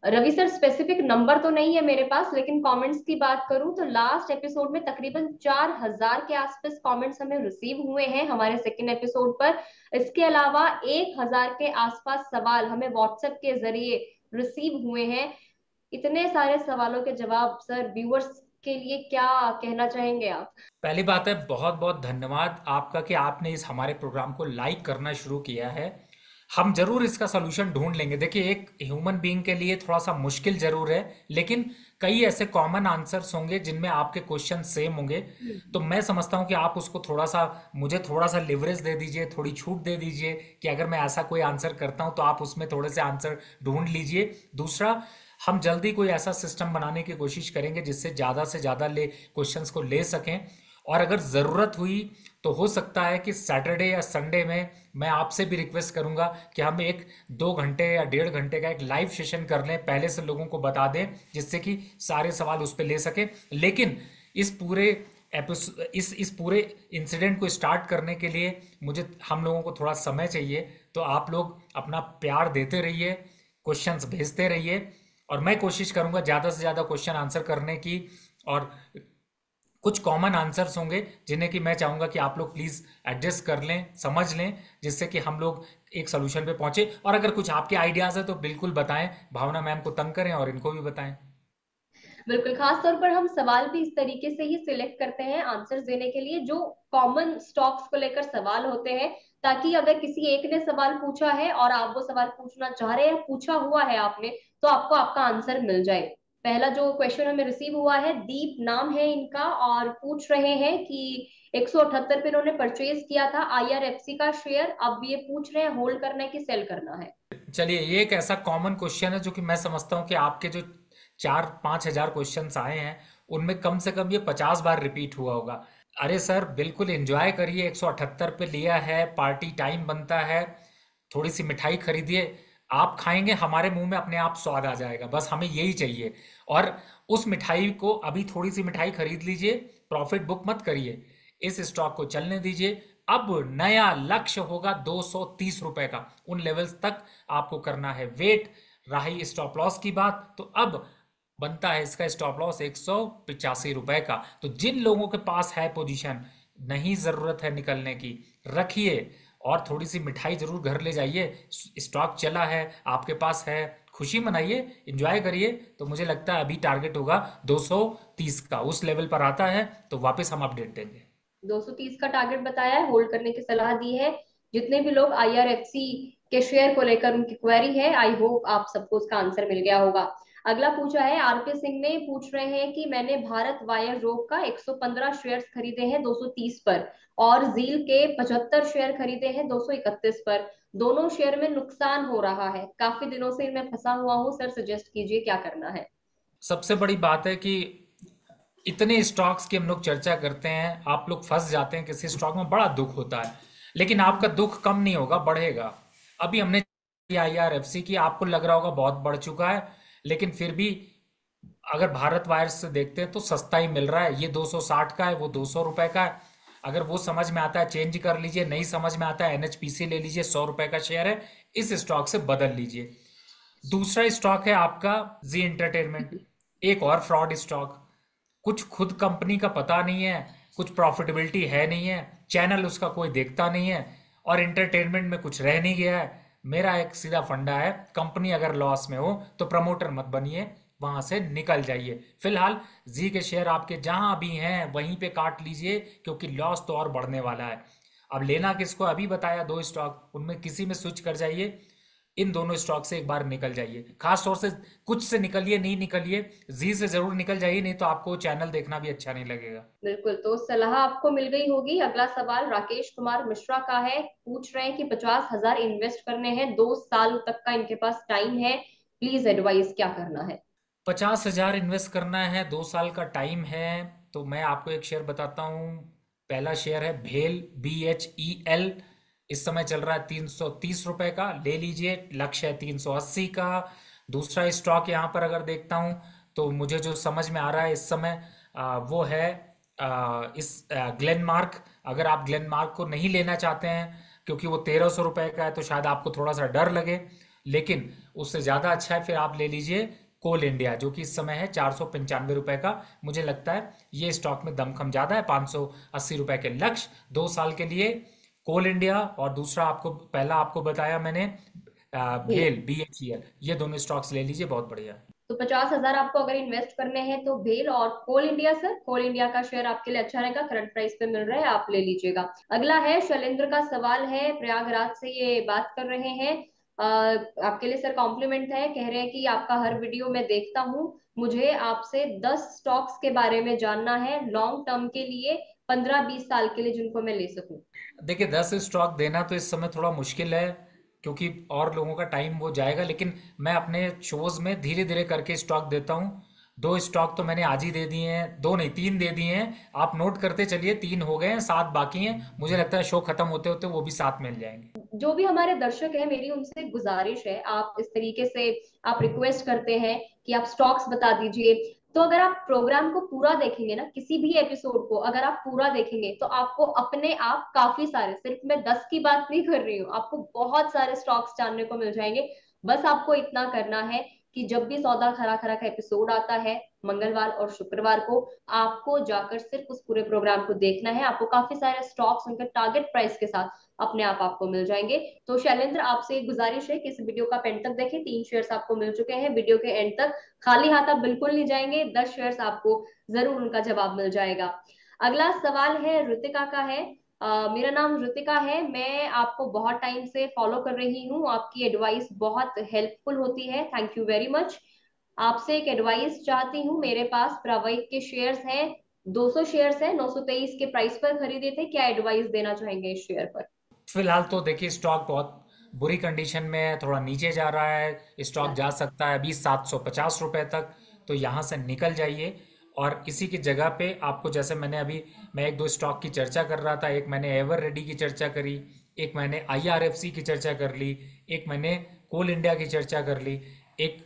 Ravi sir, specific number तो नहीं है मेरे पास, लेकिन कमेंट्स की बात करूं तो लास्ट एपिसोड में तकरीबन 4,000 के आसपास कमेंट्स हमें रिसीव हुए हैं हमारे सेकंड एपिसोड पर। इसके अलावा 1,000 के आसपास सवाल हमें व्हाट्सएप के जरिए रिसीव हुए हैं। इतने सारे सवालों के जवाब सर, व्यूअर्स के लिए क्या कहना चाहेंगे आप? पहली बात है, बहुत बहुत धन्यवाद आपका कि आपने इस हमारे प्रोग्राम को लाइक करना शुरू किया है। हम जरूर इसका सलूशन ढूंढ लेंगे। देखिए, एक ह्यूमन बीइंग के लिए थोड़ा सा मुश्किल जरूर है, लेकिन कई ऐसे कॉमन आंसर्स होंगे जिनमें आपके क्वेश्चन सेम होंगे। तो मैं समझता हूं कि आप उसको थोड़ा सा, मुझे थोड़ा सा लिवरेज दे दीजिए, थोड़ी छूट दे दीजिए कि अगर मैं ऐसा कोई आंसर करता हूं तो आप उसमें थोड़े से आंसर ढूंढ लीजिए। दूसरा, हम जल्दी कोई ऐसा सिस्टम बनाने की कोशिश करेंगे जिससे ज़्यादा से ज़्यादा ले क्वेश्चंस को ले सकें। और अगर ज़रूरत हुई तो हो सकता है कि सैटरडे या संडे में मैं आपसे भी रिक्वेस्ट करूंगा कि हम एक 2 घंटे या 1.5 घंटे का एक लाइव सेशन कर लें, पहले से लोगों को बता दें, जिससे कि सारे सवाल उस पर ले सकें। लेकिन इस पूरे इस पूरे इंसिडेंट को स्टार्ट करने के लिए मुझे हम लोगों को थोड़ा समय चाहिए। तो आप लोग अपना प्यार देते रहिए, क्वेश्चंस भेजते रहिए, और मैं कोशिश करूंगा ज़्यादा से ज़्यादा क्वेश्चन आंसर करने की। और कुछ कॉमन आंसर्स होंगे जिन्हें कि मैं चाहूंगा कि आप लोग प्लीज़ एडजस्ट कर लें, समझ लें, जिससे कि हम लोग एक सोल्यूशन पे पहुंचे। और अगर कुछ आपके आइडियाज़ है तो बिल्कुल बताएं, भावना मैम को तंग करें और इनको भी बताएं। बिल्कुल, खास तौर पर हम सवाल भी इस तरीके से ही सिलेक्ट करते हैं आंसर्स देने के लिए, जो कॉमन स्टॉक्स को लेकर सवाल होते हैं, ताकि अगर किसी एक ने सवाल पूछा है और आप वो सवाल पूछना चाह रहे हैं, पूछा हुआ है आपने, तो आपको आपका आंसर मिल जाए। पहला जो क्वेश्चन हमें रिसीव हुआ है, दीप नाम है इनका, और पूछ रहे हैं कि 178 पे इन्होंने परचेज किया था IRFC का शेयर, अब ये पूछ रहे हैं होल्ड करना है कि सेल करना है। चलिए, ये एक ऐसा कॉमन क्वेश्चन है जो कि मैं समझता हूँ कि आपके जो 4-5 हज़ार क्वेश्चंस आए हैं उनमें कम से कम ये 50 बार रिपीट हुआ होगा। अरे सर, बिल्कुल एंजॉय करिए, 178 पे लिया है, पार्टी टाइम बनता है, थोड़ी सी मिठाई खरीदिए, आप खाएंगे, हमारे मुंह में अपने आप स्वाद आ जाएगा, बस हमें यही चाहिए। और उस मिठाई को, अभी थोड़ी सी मिठाई खरीद लीजिए, प्रॉफिट बुक मत करिए, इस स्टॉक को चलने दीजिए। अब नया लक्ष्य होगा 230 रुपए का, उन लेवल्स तक आपको करना है वेट। रही स्टॉप लॉस की बात, तो अब बनता है इसका स्टॉप लॉस 185 रुपए का। तो जिन लोगों के पास है पोजीशन, नहीं जरूरत है निकलने की, रखिए, और थोड़ी सी मिठाई जरूर घर ले जाइए। स्टॉक चला है, आपके पास है, खुशी मनाइए, एंजॉय करिए। तो मुझे लगता है अभी टारगेट होगा 230 का, उस लेवल पर आता है तो वापस हम अपडेट देंगे। 230 का टारगेट बताया है, होल्ड करने की सलाह दी है। जितने भी लोग IRFC के शेयर को लेकर उनकी क्वेरी है, आई होप आप सबको उसका आंसर मिल गया होगा। अगला पूछा है RP सिंह ने, पूछ रहे हैं कि मैंने भारत वायर रोग का 115 शेयर्स खरीदे हैं 230 पर, और जील के 75 शेयर खरीदे हैं 231 पर। दोनों शेयर में नुकसान हो रहा है, काफी दिनों से इनमें फंसा हुआ हूँ सर, सजेस्ट कीजिए क्या करना है। सबसे बड़ी बात है कि इतने स्टॉक्स की हम लोग चर्चा करते हैं, आप लोग फंस जाते हैं किसी स्टॉक में, बड़ा दुख होता है। लेकिन आपका दुख कम नहीं होगा, बढ़ेगा। अभी हमने IRFC की, आपको लग रहा होगा बहुत बढ़ चुका है, लेकिन फिर भी अगर भारत वायर से देखते हैं तो सस्ता ही मिल रहा है। ये 260 का है, वो 200 रुपए का है। अगर वो समझ में आता है चेंज कर लीजिए, नहीं समझ में आता है NHPC ले लीजिए, 100 रुपए का शेयर है, इस स्टॉक से बदल लीजिए। दूसरा स्टॉक है आपका जी एंटरटेनमेंट, एक और फ्रॉड स्टॉक। कुछ खुद कंपनी का पता नहीं है, कुछ प्रॉफिटेबिलिटी है नहीं है, चैनल उसका कोई देखता नहीं है, और एंटरटेनमेंट में कुछ रह नहीं गया है। मेरा एक सीधा फंडा है, कंपनी अगर लॉस में हो तो प्रमोटर मत बनिए, वहां से निकल जाइए। फिलहाल जी के शेयर आपके जहां भी हैं वहीं पे काट लीजिए, क्योंकि लॉस तो और बढ़ने वाला है। अब लेना किसको, अभी बताया दो स्टॉक, उनमें किसी में स्विच कर जाइए, इन दोनों स्टॉक से एक बार निकल जाइए। खास तौर से कुछ से निकलिए, नहीं निकलिए, जी से जरूर निकल जाइए, नहीं तो आपको चैनल देखना भी अच्छा नहीं लगेगा। बिल्कुल, तो सलाह आपको मिल गई होगी। अगला सवाल राकेश कुमार मिश्रा का है, पूछ रहे हैं कि 50,000 इन्वेस्ट करने हैं, 2 साल तक का इनके पास टाइम है, प्लीज एडवाइस क्या करना है। 50,000 इन्वेस्ट करना है, 2 साल का टाइम है। तो मैं आपको एक शेयर बताता हूँ। पहला शेयर है भेल, BHEL। इस समय चल रहा है 330 रुपए का, ले लीजिए, लक्ष्य है 380 का। दूसरा स्टॉक यहाँ पर अगर देखता हूँ तो मुझे जो समझ में आ रहा है इस समय, वो है ग्लेनमार्क। अगर आप ग्लेनमार्क को नहीं लेना चाहते हैं क्योंकि वो 1,300 रुपए का है, तो शायद आपको थोड़ा सा डर लगे, लेकिन उससे ज़्यादा अच्छा है फिर आप ले लीजिए कोल इंडिया, जो कि इस समय है 495 रुपए का। मुझे लगता है ये स्टॉक में दमखम ज़्यादा है, 580 रुपए के लक्ष्य 2 साल के लिए कोल इंडिया। और दूसरा आपको पहला आपको बताया मैंने भेल, BHEL, ये दोनों स्टॉक्स ले लीजिए, बहुत बढ़िया है। तो 50,000 आपको अगर इन्वेस्ट करने हैं तो भेल और कोल इंडिया, सर कोल इंडिया का शेयर आपके लिए अच्छा रहेगा, करंट प्राइस पे मिल रहा है, आप ले लीजिएगा। अगला है शैलेंद्र का सवाल है, प्रयागराज से ये बात कर रहे हैं। आपके लिए सर कॉम्प्लीमेंट है, कह रहे हैं कि आपका हर वीडियो मैं देखता हूँ, मुझे आपसे 10 स्टॉक्स के बारे में जानना है लॉन्ग टर्म के लिए, 15-20 साल के लिए, जिनको मैं ले सकूं। देखिए 10 स्टॉक देना तो इस समय थोड़ा मुश्किल है, क्योंकि और लोगों का टाइम वो जाएगा, लेकिन मैं अपने शोज में धीरे धीरे करके स्टॉक देता हूँ। 2 स्टॉक तो मैंने आज ही दे दिए हैं, दो नहीं 3 दे दिए हैं, आप नोट करते चलिए, 3 हो गए हैं, 7 बाकी हैं, मुझे लगता है शो खत्म होते होते वो भी 7 मिल जाएंगे। जो भी हमारे दर्शक हैं, मेरी उनसे गुजारिश है, आप इस तरीके से आप रिक्वेस्ट करते हैं कि आप स्टॉक्स बता दीजिए, तो अगर आप प्रोग्राम को पूरा देखेंगे ना, किसी भी एपिसोड को अगर आप पूरा देखेंगे तो आपको अपने आप काफी सारे, सिर्फ मैं 10 की बात नहीं कर रही हूँ, आपको बहुत सारे स्टॉक्स जानने को मिल जाएंगे। बस आपको इतना करना है कि जब भी सौदा खरा खरा का एपिसोड आता है मंगलवार और शुक्रवार को, आपको जाकर सिर्फ उस पूरे प्रोग्राम को देखना है, आपको काफी सारे स्टॉक्स उनके टारगेट प्राइस के साथ अपने आप आपको मिल जाएंगे। तो शैलेंद्र, आपसे एक गुजारिश है कि इस वीडियो का एंड तक देखें, 3 शेयर्स आपको मिल चुके हैं, वीडियो के एंड तक खाली हाथ आप बिल्कुल नहीं जाएंगे, 10 शेयर्स आपको जरूर उनका जवाब मिल जाएगा। अगला सवाल है ऋतिका का है। मेरा नाम ऋतिका है, मैं आपको बहुत टाइम से फॉलो कर रही हूँ, आपकी एडवाइस बहुत हेल्पफुल होती है, थैंक यू वेरी मच। आपसे एक एडवाइस चाहती हूँ, मेरे पास प्रवाइक के शेयर्स हैं, 200 शेयर्स हैं, 923 के प्राइस पर खरीदे थे, क्या एडवाइस देना चाहेंगे इस शेयर पर? फिलहाल तो देखिए स्टॉक बहुत बुरी कंडीशन में है, थोड़ा नीचे जा रहा है, स्टॉक जा सकता है 20,750 रुपए तक, तो यहाँ से निकल जाइए। और इसी की जगह पे आपको, जैसे मैंने अभी, मैं 1-2 स्टॉक की चर्चा कर रहा था, एक मैंने एवर रेडी की चर्चा करी, एक मैंने IRFC की चर्चा कर ली, एक मैंने कोल इंडिया की चर्चा कर ली, एक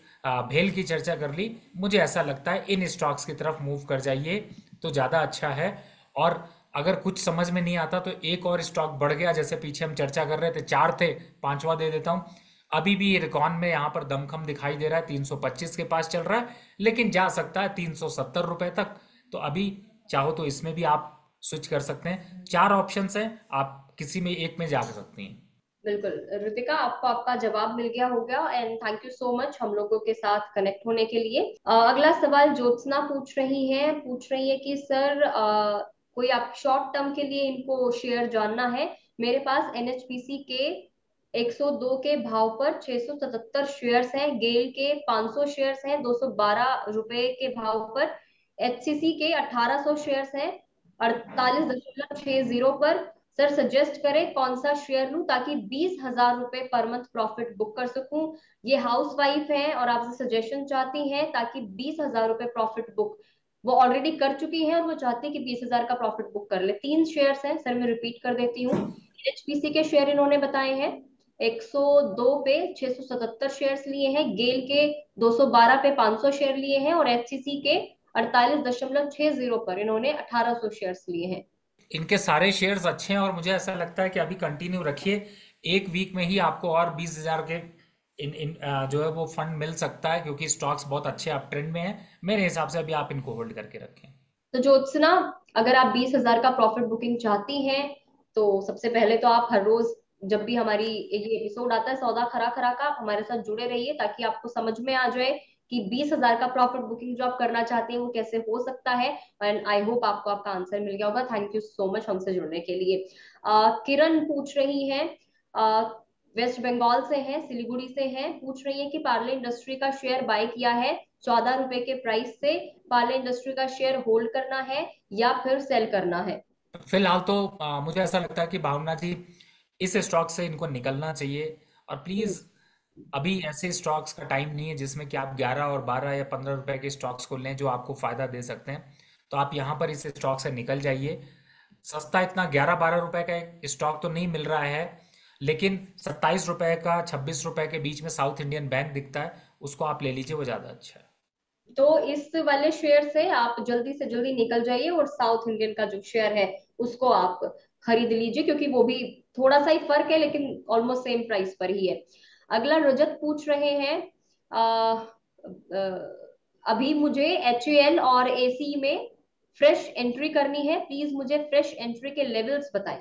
भेल की चर्चा कर ली। मुझे ऐसा लगता है इन स्टॉक्स की तरफ मूव कर जाइए तो ज़्यादा अच्छा है। और अगर कुछ समझ में नहीं आता तो एक और स्टॉक बढ़ गया, जैसे पीछे हम चर्चा कर रहे थे 4 थे, पांचवा दे देता हूँ। अभी भी रिकॉन में यहाँ पर दमखम दिखाई दे रहा है, 325 के पास चल रहा है, लेकिन जा सकता है 370 रुपए तक। तो अभी चाहो तो इसमें भी आप स्विच कर सकते हैं, 4 ऑप्शंस हैं, आप किसी में एक में जा सकती हैं। बिल्कुल ऋतिका, आपको आपका जवाब मिल गया होगा, and thank you so much हम लोगों के साथ कनेक्ट होने के लिए। अगला सवाल ज्योत्सना पूछ रही है कि सर कोई आप शॉर्ट टर्म के लिए इनको शेयर जानना है, मेरे पास NHPC के 102 के भाव पर 677 शेयर्स हैं, गेल के 500 शेयर्स हैं 212 रुपए के भाव पर, HCC के 1800 शेयर्स हैं 48.60 पर। सर सजेस्ट करें कौन सा शेयर लूं ताकि 20,000 रुपए पर मंथ प्रॉफिट बुक कर सकूं। ये हाउस वाइफ है और आपसे सजेशन चाहती हैं ताकि 20,000 रुपए प्रॉफिट बुक, वो ऑलरेडी कर चुकी हैं और वो चाहती है कि 20,000 का प्रॉफिट बुक कर ले। 3 शेयर्स हैं सर, मैं रिपीट कर देती हूँ। NHPC के शेयर इन्होंने बताए हैं 102 पे 677 शेयर्स लिए हैं, गेल के 212 पे 500 शेयर लिए हैं, और HCC के 48.60 पर इन्होंने 1800 शेयर्स लिए हैं। इनके सारे शेयर्स अच्छे हैं और मुझे ऐसा लगता है कि अभी कंटिन्यू रखिए, एक वीक में ही आपको और 20,000 के जो है वो फंड मिल सकता है, क्योंकि स्टॉक्स बहुत अच्छे अप ट्रेंड में हैं। मेरे हिसाब से अभी आप इनको होल्ड करके रखें। तो ज्योत्सना, अगर आप 20,000 का प्रॉफिट बुकिंग चाहती हैं तो सबसे पहले तो आप हर रोज जब भी हमारी ये एपिसोड आता है सौदा खरा खरा का, हमारे साथ जुड़े रहिए ताकि आपको समझ में आ जाए कि 20,000 का प्रॉफिट बुकिंग जो आप करना चाहते हैं वो कैसे हो सकता है। एंड आई होप आपको आपका आंसर मिल गया होगा, थैंक यू सो मच हमसे जुड़ने के लिए। किरण पूछ रही है, वेस्ट बंगाल से है, सिलीगुड़ी से है, पूछ रही है कि पार्ले इंडस्ट्री का शेयर बाय किया है 14 रुपए के प्राइस से, पार्ले इंडस्ट्री का शेयर होल्ड करना है या फिर सेल करना है? फिलहाल तो मुझे ऐसा लगता है कि भावना जी, इस स्टॉक से इनको निकलना चाहिए। और प्लीज अभी ऐसे स्टॉक्स का टाइम नहीं है जिसमें कि आप 11 और 12 या 15 रुपए के स्टॉक्स को लें जो आपको फायदा दे सकते हैं। तो आप यहाँ पर इस स्टॉक से निकल जाइए। सस्ता इतना 11-12 रुपए का एक स्टॉक तो नहीं मिल रहा है, लेकिन 27 रुपए का 26 रुपए के बीच में साउथ इंडियन बैंक दिखता है, उसको आप ले लीजिए, वो ज्यादा अच्छा है। तो इस वाले शेयर से आप जल्दी से जल्दी निकल जाइए और साउथ इंडियन का जो शेयर है उसको आप खरीद लीजिए, क्योंकि वो भी थोड़ा सा ही फर्क है लेकिन ऑलमोस्ट सेम प्राइस पर ही है। अगला रजत पूछ रहे हैं, अभी मुझे HAL और AC में फ्रेश एंट्री करनी है, प्लीज मुझे फ्रेश एंट्री के लेवल्स बताएं।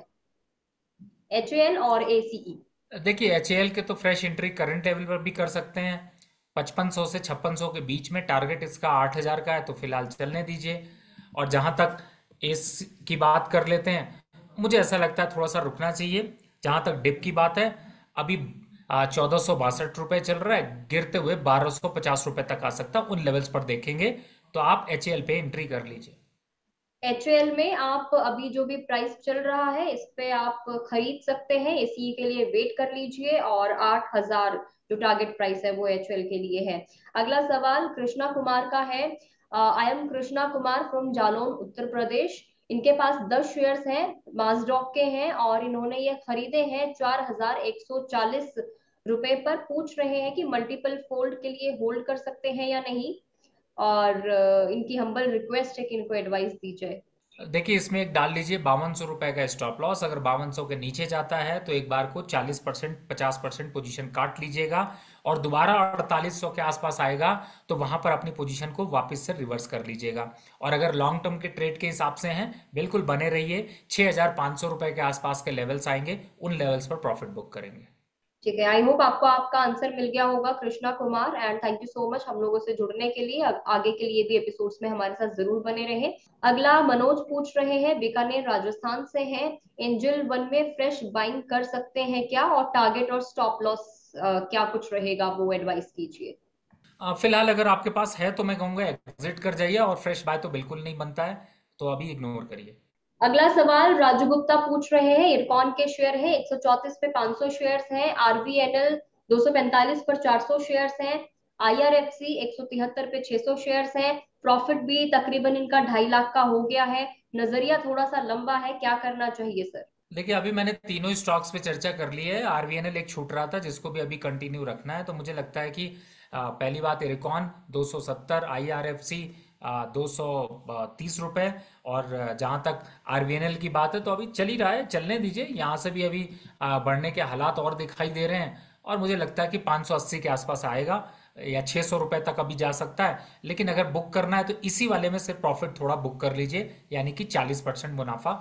HAL और ACE। देखिए HAL के तो फ्रेश एंट्री करंट लेवल पर भी कर सकते हैं, 5500 से 5600 के बीच में। टारगेट इसका 8000 का है, तो फिलहाल चलने दीजिए। और जहां तक एस की बात कर लेते हैं, मुझे ऐसा लगता है थोड़ा सा रुकना चाहिए। जहां तक डिप की बात है, अभी 1462 रुपये चल रहा है, गिरते हुए 1250 रुपये तक आ सकता है। उन लेवल्स पर देखेंगे तो आप HAL पे एंट्री कर लीजिए। HAL में आप अभी जो भी प्राइस चल रहा है इस पे आप खरीद सकते हैं, इसी के लिए वेट कर लीजिए। और 8000 जो टारगेट प्राइस है वो HAL के लिए है। अगला सवाल कृष्णा कुमार का है। I am Krishna Kumar from Jalaun Uttar Pradesh. इनके पास 10 शेयर्स हैं, माजडॉक के हैं, और इन्होंने ये खरीदे हैं 4140 रुपए पर। पूछ रहे हैं कि मल्टीपल फोल्ड के लिए होल्ड कर सकते हैं या नहीं, और इनकी हम्बल रिक्वेस्ट है कि इनको एडवाइस दी जाए। देखिए इसमें एक डाल लीजिए 5200 रुपये का स्टॉप लॉस। अगर 5200 के नीचे जाता है तो एक बार को 40% 50% पोजीशन काट लीजिएगा, और दोबारा 4800 के आसपास आएगा तो वहां पर अपनी पोजीशन को वापस से रिवर्स कर लीजिएगा। और अगर लॉन्ग टर्म के ट्रेड के हिसाब से हैं, बिल्कुल बने रहिए। 6500 रुपये के आसपास के लेवल्स आएंगे, उन लेवल्स पर प्रॉफिट बुक करेंगे। ठीक है, आई होप आपको आपका आंसर मिल गया होगा Krishna Kumar, and thank you so much हम लोगों से जुड़ने के लिए। आगे के लिए भी एपिसोड्स में हमारे साथ जरूर बने रहें। अगला मनोज पूछ रहे हैं, बीकानेर राजस्थान से हैं। एंजल वन में फ्रेश बाइंग कर सकते हैं क्या, और टारगेट और स्टॉप लॉस क्या कुछ रहेगा वो एडवाइस कीजिए। फिलहाल अगर आपके पास है तो मैं कहूँगा एग्जिट कर जाइए, और फ्रेश बाय तो बिल्कुल नहीं बनता है, तो अभी इग्नोर करिए। अगला सवाल राजू गुप्ता पूछ रहे हैं। इरकॉन के शेयर है 134 पे 500 शेयर्स हैं। RVNL 245 पर 400 शेयर्स हैं। IRFC 173 पे 600 शेयर्स हैं। प्रॉफिट भी तकरीबन इनका 2.5 लाख का हो गया है। नजरिया थोड़ा सा लंबा है, क्या करना चाहिए सर। देखिए अभी मैंने तीनों स्टॉक्स पे चर्चा कर ली है। RVNL एक छूट रहा था, जिसको भी अभी कंटिन्यू रखना है। तो मुझे लगता है कि पहली बात इरकॉन 270, IRFC 230 रुपये। और जहाँ तक RVNL की बात है, तो अभी चल ही रहा है, चलने दीजिए। यहाँ से भी अभी बढ़ने के हालात और दिखाई दे रहे हैं, और मुझे लगता है कि 580 के आसपास आएगा, या 600 रुपये तक अभी जा सकता है। लेकिन अगर बुक करना है तो इसी वाले में से प्रॉफिट थोड़ा बुक कर लीजिए, यानी कि 40% मुनाफा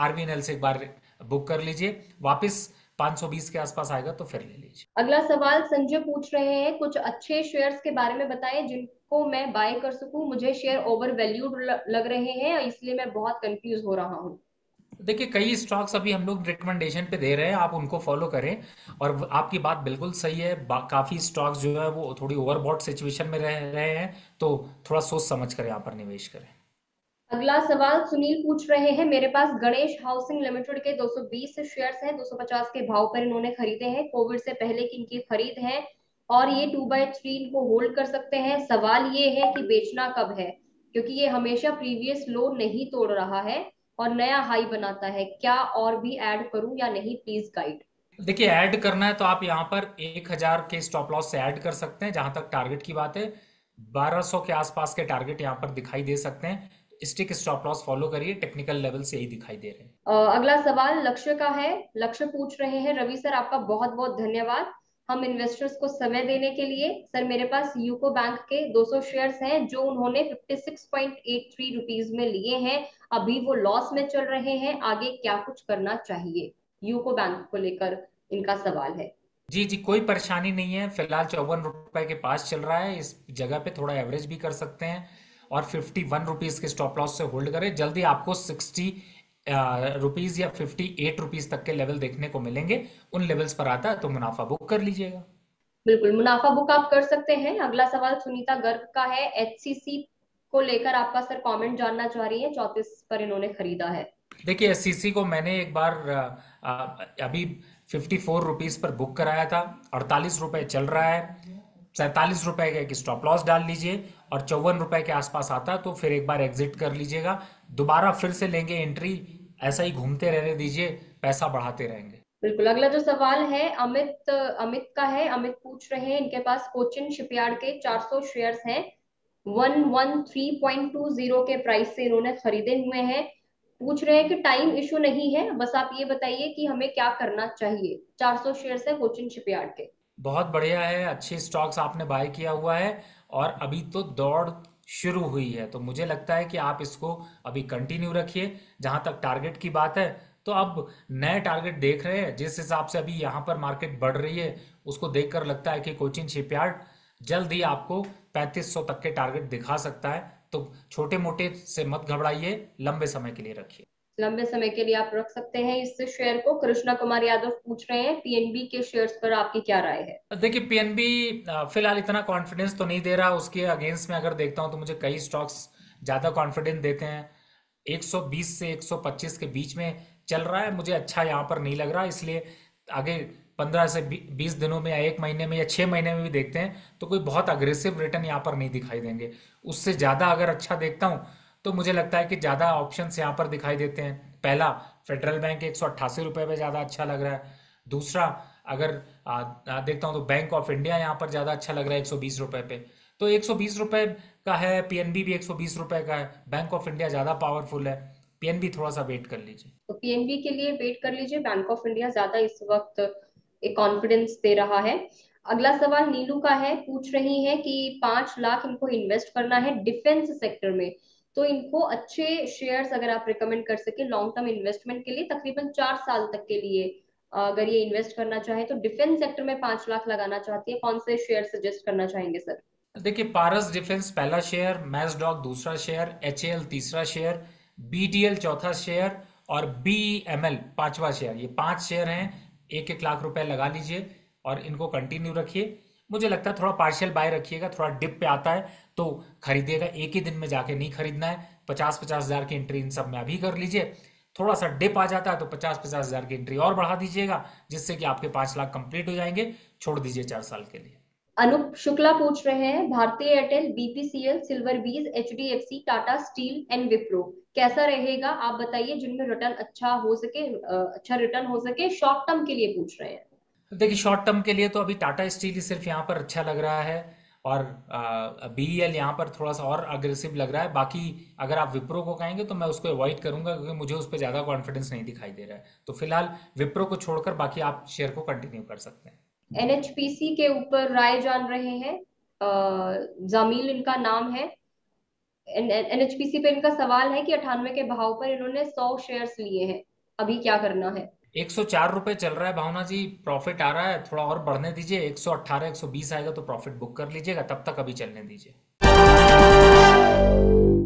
RVNL से एक बार बुक कर लीजिए। वापस 520 के आसपास आएगा तो फिर ले लीजिए। अगला सवाल संजय पूछ रहे हैं, कुछ अच्छे शेयर्स के बारे में बताएं जिनको मैं बाय कर सकूं। मुझे शेयर ओवर वैल्यूड लग रहे हैं, इसलिए मैं बहुत कंफ्यूज हो रहा हूं। देखिए कई स्टॉक्स अभी हम लोग रिकमेंडेशन पे दे रहे हैं, आप उनको फॉलो करें। और आपकी बात बिल्कुल सही है, काफ़ी स्टॉक्स जो है वो थोड़ी ओवरबॉट सिचुएशन में रह रहे हैं, तो थोड़ा सोच समझ कर यहाँ पर निवेश करें। अगला सवाल सुनील पूछ रहे हैं, मेरे पास गणेश हाउसिंग लिमिटेड के 220 शेयर्स हैं, 250 के भाव पर इन्होंने खरीदे हैं। कोविड से पहले की इनकी खरीद है, और ये 2/3 इनको होल्ड कर सकते हैं। सवाल ये है कि बेचना कब है, क्योंकि ये हमेशा प्रीवियस लो नहीं तोड़ रहा है और नया हाई बनाता है। क्या और भी ऐड करूं या नहीं, प्लीज गाइड। देखिए ऐड करना है तो आप यहाँ पर 1000 के स्टॉप लॉस से ऐड कर सकते हैं। जहां तक टारगेट की बात है, 1200 के आसपास के टारगेट यहाँ पर दिखाई दे सकते हैं। स्टिक स्टॉप लॉस फॉलो करिए, टेक्निकल लेवल से यही दिखाई दे रहे हैं। अगला सवाल लक्ष्य का है। लक्ष्य पूछ रहे हैं, रवि सर आपका बहुत बहुत धन्यवाद हम इन्वेस्टर्स को समय देने के लिए। सर मेरे पास यूको बैंक के 200 शेयर्स हैं जो उन्होंने 56.83 रुपीज में लिए हैं। अभी वो लॉस में चल रहे हैं, आगे क्या कुछ करना चाहिए, यूको बैंक को लेकर इनका सवाल है। जी जी, कोई परेशानी नहीं है। फिलहाल 54 रुपये के पास चल रहा है, इस जगह पे थोड़ा एवरेज भी कर सकते हैं। और 51 रुपीज़ के स्टॉप लॉस से होल्ड करें। जल्दी आपको 60 रुपीज़ या 58 रुपीज़ तक के लेवल देखने को मिलेंगे। उन लेवल्स पर आता है तो मुनाफा बुक कर लीजिएगा। बिल्कुल, मुनाफा बुक आप कर सकते हैं। अगला सवाल सुनीता गर्ग का है। HCC को लेकर आपका सर कमेंट जानना चाह रही है, 34 पर इन्होंने खरीदा है। देखिए SCC को मैंने एक बार अभी 54 रुपीज़ पर बुक कराया था। 48 रुपये चल रहा है, 47 रुपये का एक स्टॉप लॉस डाल लीजिए। और 54 रुपये के आसपास आता है तो फिर एक बार एग्जिट कर लीजिएगा। दोबारा फिर से लेंगे एंट्री, ऐसा ही घूमते रहने दीजिए, पैसा बढ़ाते रहेंगे। बिल्कुल, अगला जो सवाल है अमित अमित का है। अमित पूछ रहे हैं, इनके पास कोचिन शिपयार्ड के 400 शेयर्स हैं। 113.20 के प्राइस से इन्होंने खरीदे हुए हैं। पूछ रहे हैं कि टाइम इशू नहीं है, बस आप ये बताइए कि हमें क्या करना चाहिए। 400 शेयर्स है कोचिन शिपयार्ड के। बहुत बढ़िया है, अच्छे स्टॉक्स आपने बाय किया हुआ है। और अभी तो दौड़ शुरू हुई है, तो मुझे लगता है कि आप इसको अभी कंटिन्यू रखिए। जहां तक टारगेट की बात है, तो अब नए टारगेट देख रहे हैं, जिस हिसाब से अभी यहाँ पर मार्केट बढ़ रही है, उसको देखकर लगता है कि कोचिन शिपयार्ड जल्द ही आपको 3500 तक के टारगेट दिखा सकता है। तो छोटे मोटे से मत घबराइए, लंबे समय के लिए रखिए। लंबे समय के लिए आप रख सकते हैं इस शेयर को। कृष्णा कुमार यादव पूछ रहे हैं पीएनबी के शेयर्स पर आपकी क्या राय है? देखिए, पीएनबी फिलहाल इतना कॉन्फिडेंस तो नहीं दे रहा। उसके अगेंस्ट में अगर देखता हूं तो मुझे कई स्टॉक्स ज़्यादा कॉन्फिडेंस देते हैं। 120 से 125 के बीच में चल रहा है, मुझे अच्छा यहाँ पर नहीं लग रहा। इसलिए आगे 15 से 20 दिनों में या एक महीने में या 6 महीने में भी देखते हैं, तो कोई बहुत अग्रेसिव रिटर्न यहाँ पर नहीं दिखाई देंगे। उससे ज़्यादा अगर अच्छा देखता हूँ, तो मुझे लगता है कि ज़्यादा ऑप्शंस यहाँ पर दिखाई देते हैं। पहला, फेडरल बैंक 188 रुपये पे ज़्यादा अच्छा लग रहा है। दूसरा, अगर देखता हूँ तो बैंक ऑफ इंडिया यहाँ पर ज़्यादा अच्छा लग रहा है 120 रुपये पे। तो 120 रुपये का है, पीएनबी भी 120 रुपये का है। बैंक ऑफ इंडिया ज़्यादा पावरफुल है, पीएनबी थोड़ा सा वेट कर लीजिए। तो पीएनबी के लिए वेट कर लीजिए, बैंक ऑफ इंडिया ज्यादा इस वक्त एक कॉन्फिडेंस दे रहा है। अगला सवाल नीलू का है, पूछ रही है कि 5 लाख इनको इन्वेस्ट करना है डिफेंस सेक्टर में। तो इनको अच्छे शेयर्स अगर आप रिकमेंड कर सके लॉन्ग टर्म इन्वेस्टमेंट के लिए, तकरीबन 4 साल तक के लिए अगर ये इन्वेस्ट करना चाहे तो डिफेंस सेक्टर में 5 लाख लगाना चाहती है, कौन से शेयर सजेस्ट करना चाहेंगे सर? देखिए, पारस डिफेंस पहला शेयर, मैजडॉक दूसरा शेयर, एचएएल तीसरा शेयर, बीडीएल चौथा शेयर और बीईएमएल पांचवा शेयर। ये 5 शेयर हैं। 1-1 लाख रुपए लगा लीजिए और इनको कंटिन्यू रखिए। मुझे लगता है थोड़ा पार्शियल बाय रखिएगा। थोड़ा डिप पे आता है तो खरीदिएगा, एक ही दिन में जाके नहीं खरीदना है। 50-50 हज़ार की एंट्री इन सब में अभी कर लीजिए। थोड़ा सा डिप आ जाता है तो 50-50 हज़ार की एंट्री और बढ़ा दीजिएगा, जिससे कि आपके 5 लाख कंप्लीट हो जाएंगे। छोड़ दीजिए 4 साल के लिए। अनूप शुक्ला पूछ रहे हैं भारतीय एयरटेल, बीपीसीएल, सिल्वर बीज, HDFC, Tata steel and Wipro कैसा रहेगा आप बताइए, जिनमें रिटर्न अच्छा हो सके, अच्छा रिटर्न हो सके, शॉर्ट टर्म के लिए पूछ रहे हैं। देखिए, शॉर्ट टर्म के लिए तो अभी टाटा स्टील ही सिर्फ यहाँ पर अच्छा लग रहा है। और बीईएल यहाँ पर थोड़ा सा और अग्रेसिव लग रहा है। बाकी अगर आप विप्रो को कहेंगे तो मैं उसको अवॉइड करूंगा, क्योंकि मुझे उस पर ज़्यादा कॉन्फिडेंस नहीं दिखाई दे रहा है। तो फिलहाल विप्रो को छोड़कर बाकी आप शेयर को कंटिन्यू कर सकते हैं। एनएचपीसी के ऊपर राय जान रहे हैं, जामील इनका नाम है। एनएचपीसी पे इनका सवाल है कि 98 के भाव पर इन्होंने 100 शेयर्स लिए हैं, अभी क्या करना है? 104 रुपये चल रहा है भावना जी, प्रॉफिट आ रहा है। थोड़ा और बढ़ने दीजिए, 118 120 आएगा तो प्रॉफिट बुक कर लीजिएगा, तब तक अभी चलने दीजिए।